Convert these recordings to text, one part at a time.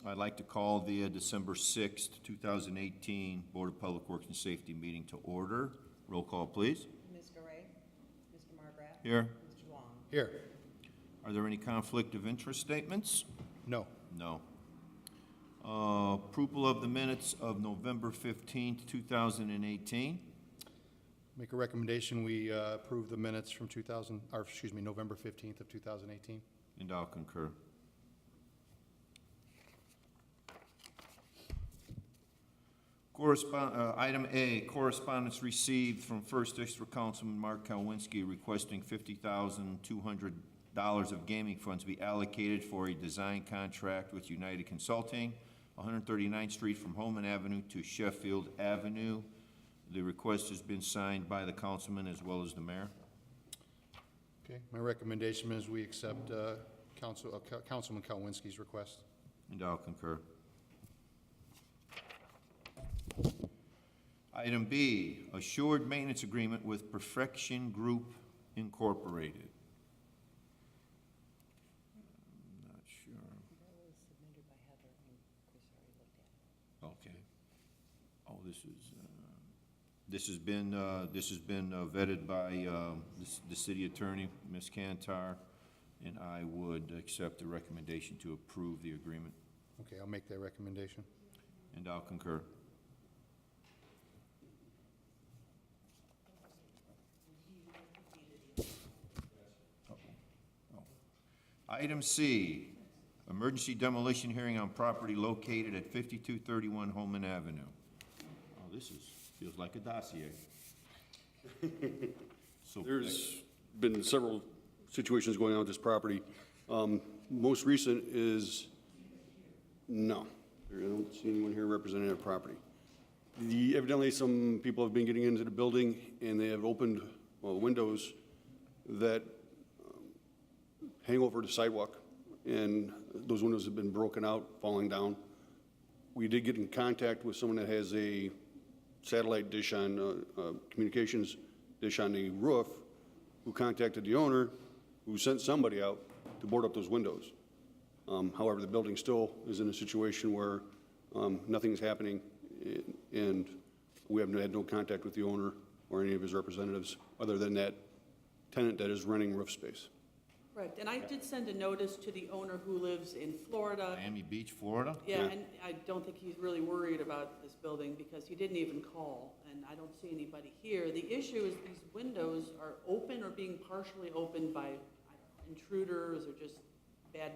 I'd like to call the December 6th, 2018 Board of Public Works and Safety meeting to order. Roll call, please. Ms. Garay, Mr. Margraff. Here. Mr. Long. Here. Are there any conflict of interest statements? No. No. Approval of the minutes of November 15th, 2018. Make a recommendation, we approve the minutes from November 15th of 2018. And I'll concur. Item A, correspondence received from First District Councilman Mark Kalwinski requesting $50,200 of gaming funds be allocated for a design contract with United Consulting, 139th Street from Holman Avenue to Sheffield Avenue. The request has been signed by the councilman as well as the mayor. Okay, my recommendation is we accept Councilman Kalwinski's request. And I'll concur. Item B, assured maintenance agreement with Perfection Group Incorporated. I'm not sure. That was submitted by Heather, and Chris already looked at it. Okay. Oh, this has been vetted by the city attorney, Ms. Cantar, and I would accept the recommendation to approve the agreement. Okay, I'll make that recommendation. And I'll concur. Item C, emergency demolition hearing on property located at 5231 Holman Avenue. Oh, feels like a dossier. So There's been several situations going on with this property. Most recent is, no, I don't see anyone here representing a property. Evidently, some people have been getting into the building and they have opened windows that hang over the sidewalk, and those windows have been broken out, falling down. We did get in contact with someone that has a satellite dish on, communications dish on the roof, who contacted the owner, who sent somebody out to board up those windows. However, the building still is in a situation where nothing is happening, and we have had no contact with the owner or any of his representatives, other than that tenant that is renting roof space. Right, and I did send a notice to the owner who lives in Florida. Miami Beach, Florida? Yeah, and I don't think he's really worried about this building because he didn't even call, and I don't see anybody here. The issue is these windows are open or being partially opened by, I don't know, intruders or just bad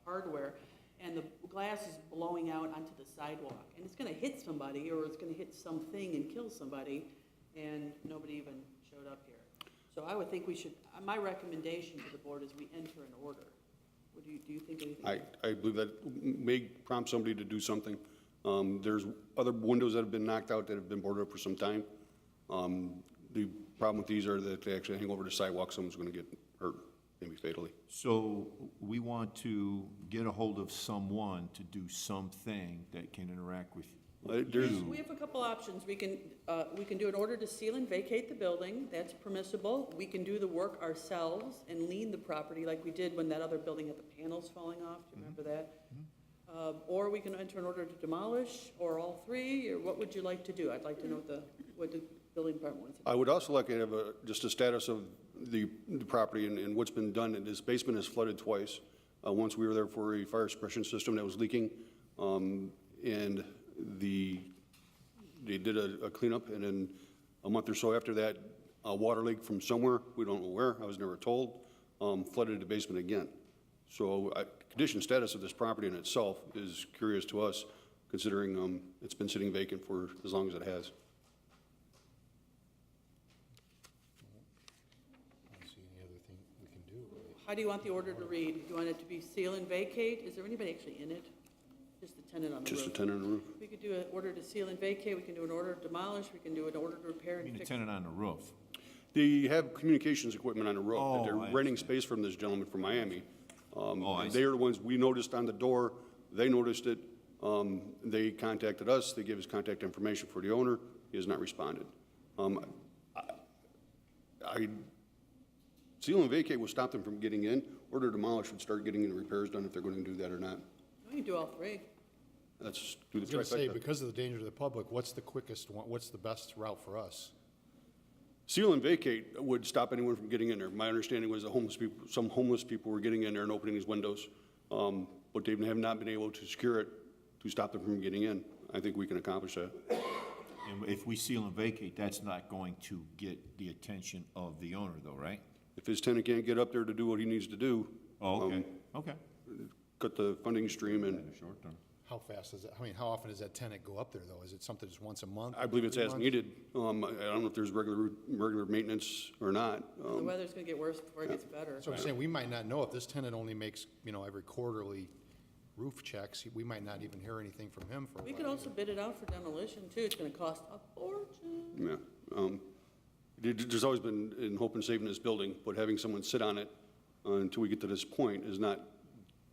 hardware, and the glass is blowing out onto the sidewalk, and it's gonna hit somebody, or it's gonna hit something and kill somebody, and nobody even showed up here. So I would think we should, my recommendation to the board is we enter an order. What do you think anything? I believe that may prompt somebody to do something. There's other windows that have been knocked out that have been boarded up for some time. The problem with these are that they actually hang over the sidewalk. Someone's going to get hurt, maybe fatally. So we want to get a hold of someone to do something that can interact with you. We have a couple options. We can do an order to seal and vacate the building. That's permissible. We can do the work ourselves and lien the property like we did when that other building had the panels falling off. Do you remember that? Or we can enter an order to demolish, or all three, or what would you like to do? I'd like to know what the building department wants to do. I would also like to have just a status of the property and what's been done. This basement is flooded twice. Once we were there for a fire suppression system that was leaking, and they did a cleanup, and then a month or so after that, a water leak from somewhere, we don't know where, I was never told, flooded the basement again. So condition status of this property in itself is curious to us, considering it's been sitting vacant for as long as it has. I don't see any other thing we can do. How do you want the order to read? Do you want it to be seal and vacate? Is there anybody actually in it? Just the tenant on the roof? Just a tenant on the roof. We could do an order to seal and vacate, we can do an order to demolish, we can do an order to repair I and mean, a fix. tenant on the roof. They have communications equipment on the roof, Oh, that they're I renting see. space from this gentleman from Miami. I They are the ones we noticed on the door, they noticed it, they contacted us, they gave us contact information for the owner, he has not responded. Seal and vacate will stop them from getting in, order to demolish would start getting the repairs done if they're going to do that or not. We can do all three. Let's do I the was going to say, trifecta. because of the danger to the public, what's the quickest one, what's the best route for us? Seal and vacate would stop anyone from getting in there. My understanding was that some homeless people were getting in there and opening these windows, but they have not been able to secure it to stop them from getting in. I think we can accomplish that. And if we seal and vacate, that's not going to get the attention of the owner though, right? If his tenant can't get up there to do what he needs to do, Oh, okay, okay. cut the funding stream, and In the short term. How fast is it, I mean, how often does that tenant go up there, though? Is it something just once a month? I believe it's 3 as months? needed. I don't know if there's regular maintenance or not. The weather's gonna get worse before it gets better. So I'm saying, we might not know if this tenant only makes, every quarterly roof checks, we might not even hear anything from him for a while. We could also bid it out for demolition too. It's gonna cost a fortune. Yeah. There's always been in hope and saving this building, but having someone sit on it until we get to this point is not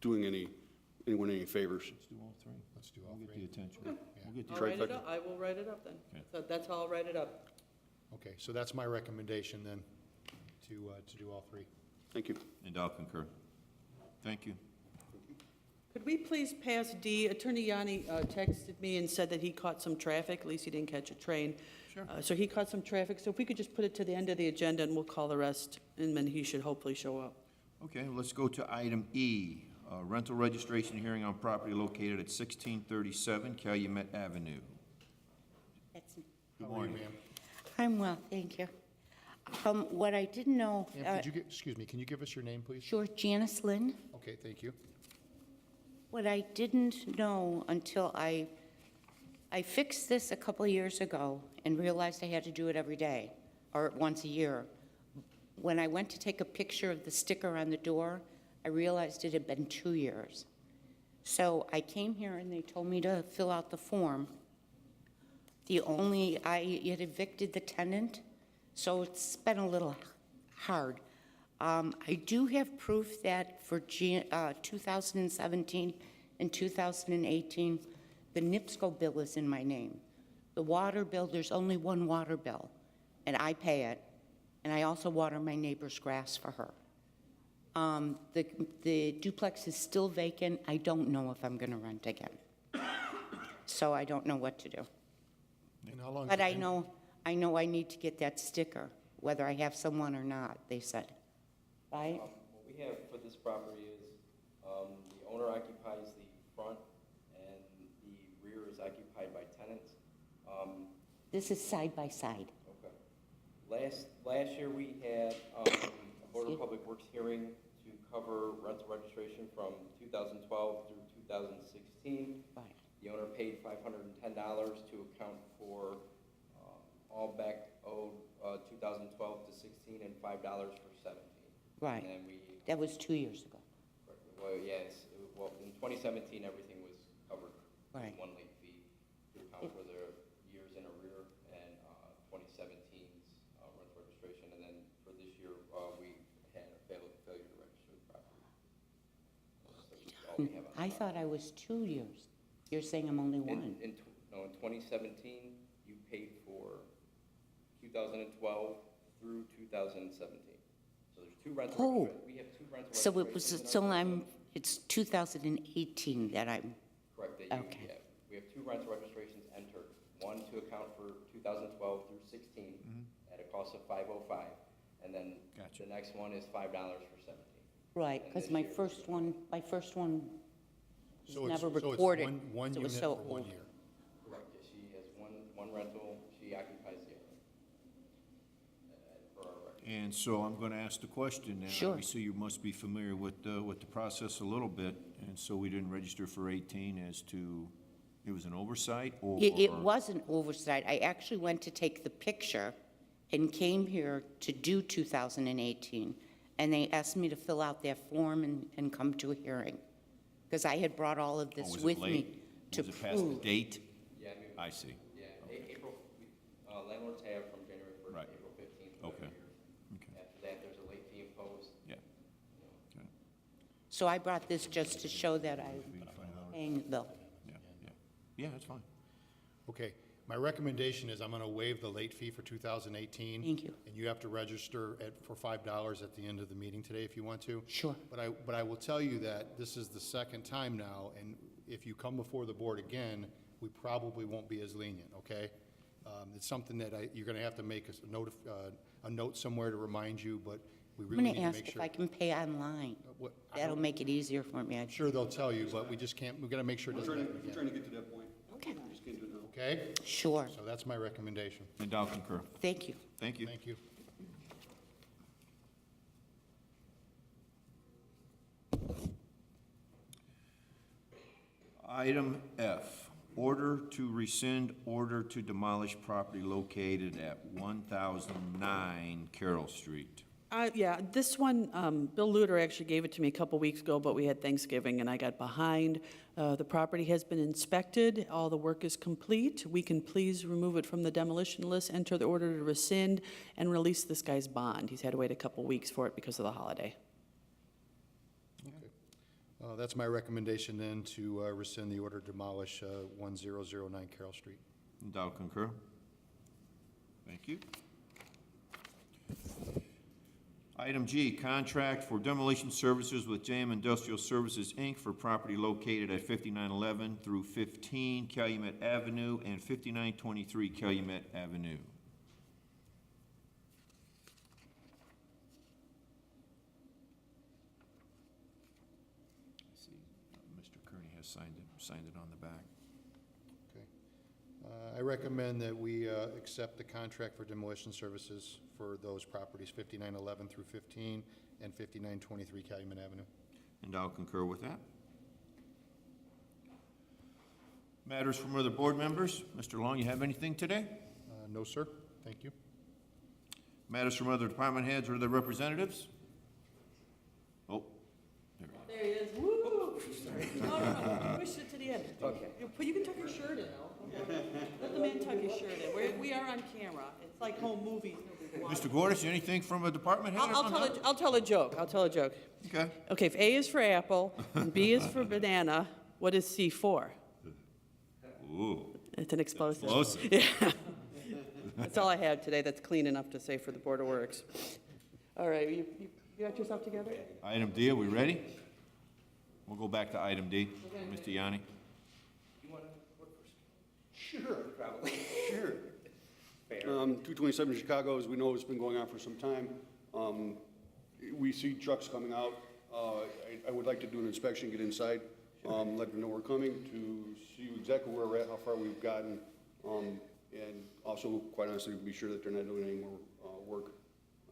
doing anyone any favors. Let's do all three. Let's do all We'll get three. the attention. We'll get the I'll write it Trifecta. up. I will write it up then. Okay. So that's how I'll write it up. Okay, so that's my recommendation then, to do all three. Thank you. And I'll concur. Thank you. Could we please pass D? Attorney Yanni texted me and said that he caught some traffic, at least he didn't catch a train. Sure. So he caught some traffic, so if we could just put it to the end of the agenda and we'll call the rest, and then he should hopefully show up. Okay, let's go to item E, rental registration hearing on property located at 1637 Calumet Avenue. That's- Good How are you, morning. ma'am? I'm well, thank you. What I didn't know, Ma'am, could you get, excuse me, can you give us your name, please? sure, Janice Lynn, Okay, thank you. what I didn't know until I fixed this a couple of years ago and realized I had to do it every day, or once a year. When I went to take a picture of the sticker on the door, I realized it had been 2 years. So I came here and they told me to fill out the form. I had evicted the tenant, so it's been a little hard. I do have proof that for 2017 and 2018, the NIPSCO bill is in my name. The water bill, there's only one water bill, and I pay it, and I also water my neighbor's grass for her. The duplex is still vacant. I don't know if I'm going to rent again. So I don't know what to do. And how long? But I know I need to get that sticker, whether I have someone or not, they said. Right? What we have for this property is, the owner occupies the front and the rear is occupied by tenants. This is side by side. Okay. Last year we had, a Board of Public Works hearing to cover rental registration from 2012 through 2016. Right. The owner paid $510 to account for, all back owed, 2012 to 16 and $5 for 17. Right. And then we, That was 2 years ago. well, yes, well, in 2017, everything was covered. Right. One late fee to account for the years in arrear and 2017's rental registration. And then for this year, we had a failure to register the property. So that's all we have on I file. thought I was 2 years. You're saying I'm only one. In 2017, you paid for 2012 through 2017. So there's two rental. Oh. We have two rental. So it was, registrations in so our I'm, system. it's 2018 that I'm, Correct, that you, Okay. yeah. We have two rental registrations entered, one to account for 2012 through 16 at a cost of $505, and then Gotcha. the next one is $5 for 17. right, And because this my year- first one So was it's- never so it's recorded. one so it was unit so for 1 old. year. Correct, yeah, she has one rental, she occupies the other. For our record. And so I'm going to ask the question now. Sure. Obviously, you must be familiar with the process a little bit, and so we didn't register for 18 as to, it was an oversight or? It was an oversight. I actually went to take the picture and came here to do 2018. And they asked me to fill out that form and come to a hearing. Because I had brought all of Oh, this was it with me late? to Was it past the prove. date? Yeah, I mean, I see. yeah, April, landlords have from January 1st Right. to April 15th. of every Okay. year. Okay. After that, there's a late fee imposed. Yeah. Okay. So I brought this just to show that I'm paying the bill. Yeah, yeah. Yeah, that's fine. Okay, my recommendation is I'm going to waive the late fee for 2018. Thank you. And you have to register for $5 at the end of the meeting today if you want to. Sure. But I will tell you that this is the second time now, and if you come before the board again, we probably won't be as lenient, okay? It's something that you're gonna have to make a note somewhere to remind you, but we I'm really need gonna to ask make if sure. I can pay online. That'll make it easier for me. I'm sure they'll tell you, but we just can't, we've gotta make sure it doesn't happen We're again, trying to get to that point. Okay. Just can't do it now. okay? Sure. So that's my recommendation. And I'll concur. Thank you. Thank you. Thank you. Item F, order to rescind order to demolish property located at 1009 Carroll Street. Yeah, this one, Bill Luter actually gave it to me a couple weeks ago, but we had Thanksgiving and I got behind. The property has been inspected, all the work is complete. We can please remove it from the demolition list, enter the order to rescind, and release this guy's bond. He's had to wait a couple weeks for it because of the holiday. Okay. That's my recommendation then, to rescind the order to demolish 1009 Carroll Street. And I'll concur. Thank you. Item G, contract for demolition services with JM Industrial Services, Inc. for property located at 5911 through 15 Calumet Avenue and 5923 Calumet Avenue. I see Mr. Kearney has signed it on the back. Okay. I recommend that we accept the contract for demolition services for those properties, 5911 through 15 and 5923 Calumet Avenue. And I'll concur with that. Matters from other board members. Mr. Long, you have anything today? No, sir. Thank you. Matters from other department heads or their representatives? Oh, there we There he is, woo! No, push it to the end. Okay. You can tuck your shirt in, though. Let the man tuck his shirt in. We are on camera. It's like home movies. go. Mr. Gordis, anything from a department head? or something? I'll tell a joke. Okay. Okay, if A is for apple and B is for banana, what is C for? Ooh, It's an explosive. explosive. Yeah. That's all I had today that's clean enough to say for the Board of Works. All right, you got yourself together? Item D, are we ready? We'll go back to item D. Mr. Yanni? Sure. Probably. Sure. 227 Chicago, as we know, it's been going on for some time. We see trucks coming out. I would like to do an inspection, get inside, let them know we're coming, to see exactly where we're at, how far we've gotten, and also, quite honestly, be sure that they're not doing any more work.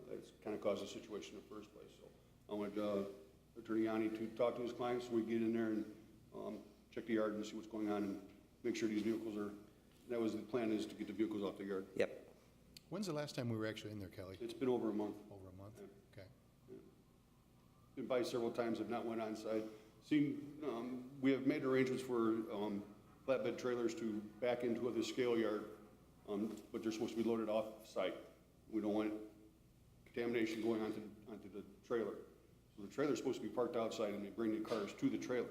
That's kind of caused the situation in the first place. So I want Attorney Yanni to talk to his clients, so we get in there and check the yard and see what's going on and make sure these vehicles are, that was the plan, is to get the vehicles off the yard. Yep. When's the last time we were actually in there, Kelly? It's been over a month. Over a month? Okay. Been by several times, have not went on site. Seen, we have made arrangements for flatbed trailers to back into the scale yard, but they're supposed to be loaded off site. We don't want contamination going onto the trailer. So the trailer's supposed to be parked outside and they bring the cars to the trailer.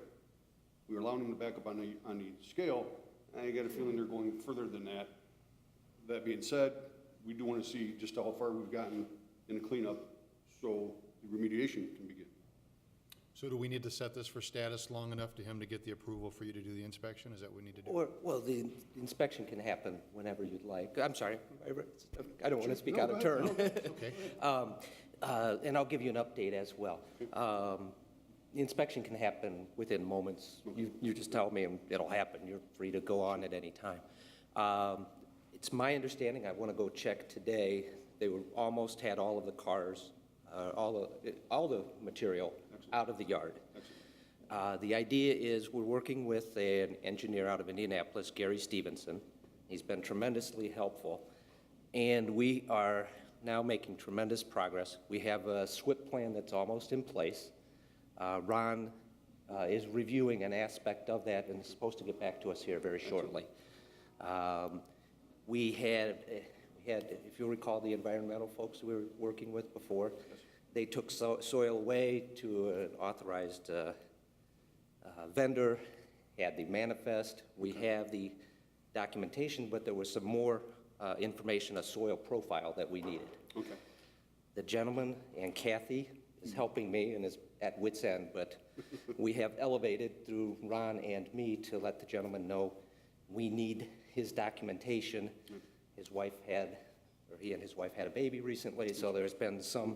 We were allowing them to back up on the scale. I got a feeling they're going further than that. That being said, we do want to see just how far we've gotten in the cleanup so the remediation can begin. So do we need to set this for status long enough to him to get the approval for you to do the inspection? Is that what we need to do? Or, well, the inspection can happen whenever you'd like. I'm sorry, I don't want to speak out of turn. Okay. And I'll give you an update as well. The inspection can happen within moments. You just tell me and it'll happen. You're free to go on at any time. It's my understanding, I want to go check today, they were almost had all of the cars, all the material out of the yard. The idea is we're working with an engineer out of Indianapolis, Gary Stevenson. He's been tremendously helpful. And we are now making tremendous progress. We have a SWIP plan that's almost in place. Ron is reviewing an aspect of that and is supposed to get back to us here very shortly. We had, if you'll recall, the environmental folks we were working with before. They took soil away to an authorized vendor, had the manifest. We have the documentation, but there was some more information, a soil profile that we needed. Okay. The gentleman and Kathy is helping me and is at wit's end, but we have elevated through Ron and me to let the gentleman know we need his documentation. His wife had, or he and his wife had a baby recently, so there's been some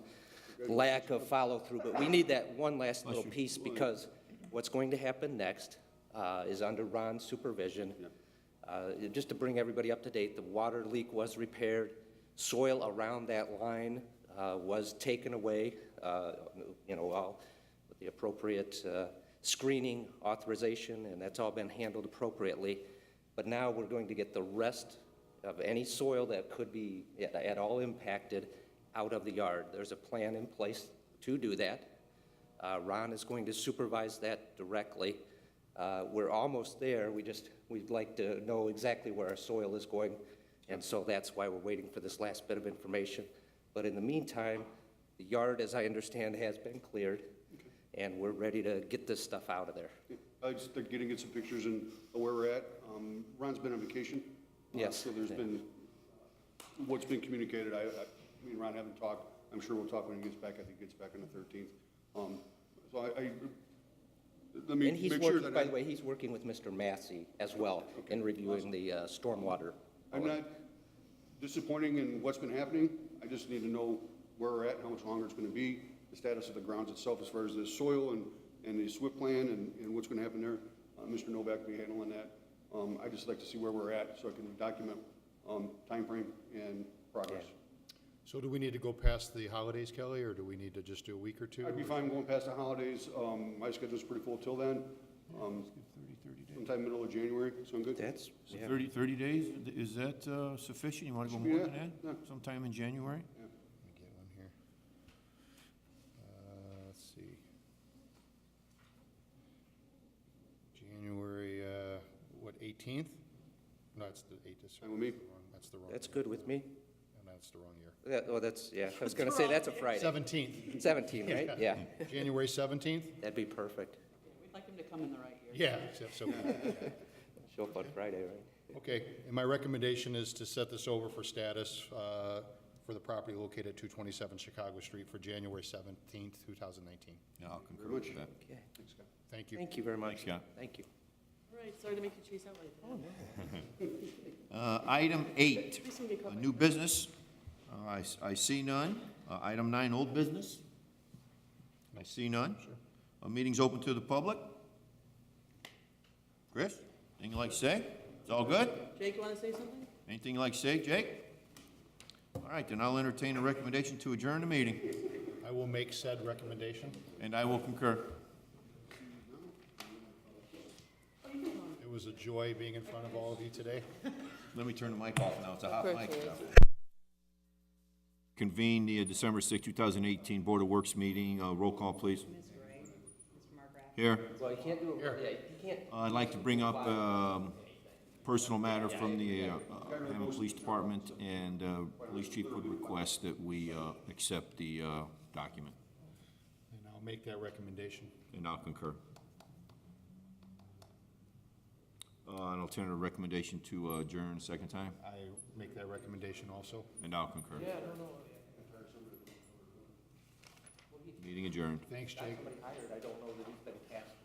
lack of follow-through, but we need that one last little piece, because what's going to happen next is under Ron's supervision. Just to bring everybody up to date, the water leak was repaired, soil around that line was taken away, all with the appropriate screening authorization, and that's all been handled appropriately. But now we're going to get the rest of any soil that could be at all impacted out of the yard. There's a plan in place to do that. Ron is going to supervise that directly. We're almost there. We'd like to know exactly where our soil is going, and so that's why we're waiting for this last bit of information. But in the meantime, the yard, as I understand, has been cleared, and we're ready to get this stuff out of there. I just getting some pictures and where we're at. Ron's been on vacation. Yes. So there's been, what's been communicated, me and Ron haven't talked. I'm sure we'll talk when he gets back. I think he gets back on the 13th. So let me And he's make sure working, that by the way, he's working with Mr. Massey as well in reviewing the stormwater. I'm not disappointing in what's been happening. I just need to know where we're at and how much longer it's going to be, the status of the grounds itself as far as the soil and the SWIP plan and what's going to happen there. Mr. Novak will be handling that. I'd just like to see where we're at so I can document timeframe and progress. So do we need to go past the holidays, Kelly, or do we need to just do a week or two? I'd be fine going past the holidays. My schedule's pretty full till then. Sometime middle of January, sound good? That's, So yeah. 30 days, is that sufficient? You want to go Should be, more yeah, than that? yeah. Sometime in January? Let me get one here. Let's see. January, 18th? No, it's the 8th. Fine with me. That's the wrong. That's year. good with me. And that's the wrong year. I was gonna say, that's a Friday. 17th. 17, right? Yeah, January 17th? that'd be perfect. We'd like him to come in the right year. Yeah. So, Show up on Friday, right? okay, and my recommendation is to set this over for status for the property located at 227 Chicago Street for January 17th, 2019. Yeah, I'll concur Very with much. that. Okay. Thanks, Scott. Thank you. Thank you very much. Thanks, Scott. Thank you. All right, sorry to make you chase out like that. Item 8, Please don't get caught by- new business. I see none. Item 9, old business. I see none. Meeting's open to the public. Chris, anything you'd like to say? It's all good? Jake, you want to say something? Anything you'd like to say, Jake? All right, then I'll entertain a recommendation to adjourn the meeting, I will make said recommendation. and I will concur. It was a joy being in front of all of you today. Let me turn the mic off now. It's a hot course mic it now. Convene the December 6, 2018 Board of Works meeting. Roll call, please. Ms. Gray, Mr. Margraff. Here. Well, you can't do it, yeah, you can't. I'd like to bring up personal matter from the Hammond Police Department, and Police Chief would request that we accept the document, And I'll make that recommendation. and I'll concur. An alternative recommendation to adjourn a second time, I make that recommendation also. and I'll concur. Meeting adjourned. Thanks, Jake. Hired, I don't know that he's been cast